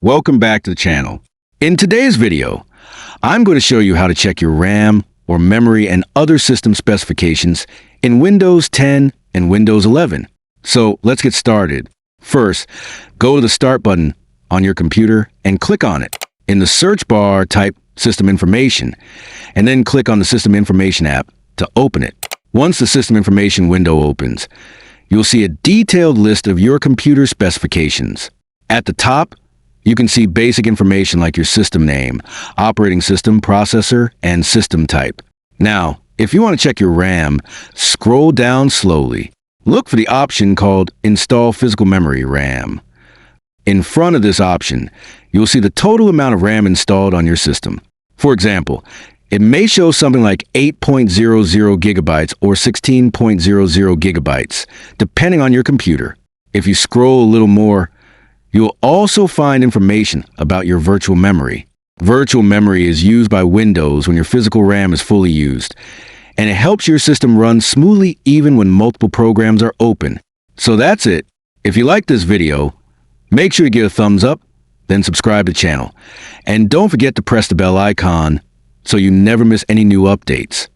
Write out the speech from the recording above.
Welcome back to the channel. In today's video, I'm going to show you how to check your RAM or memory and other system specifications in Windows 10 and Windows 11. So let's get started. First, go to the Start button on your computer and click on it. In the search bar, type System Information, and then click on the System Information app to open it. Once the System Information window opens, you'll see a detailed list of your computer specifications. At the top, you can see basic information like your system name, operating system, processor, and system type. Now, if you want to check your RAM, scroll down slowly. Look for the option called Install Physical Memory RAM. In front of this option, you'll see the total amount of RAM installed on your system. For example, it may show something like 8.00 gigabytes or 16.00 gigabytes, depending on your computer. If you scroll a little more, you'll also find information about your virtual memory. Virtual memory is used by Windows when your physical RAM is fully used, and it helps your system run smoothly even when multiple programs are open. So that's it. If you like this video, make sure to give a thumbs up, then subscribe to the channel. And don't forget to press the bell icon so you never miss any new updates.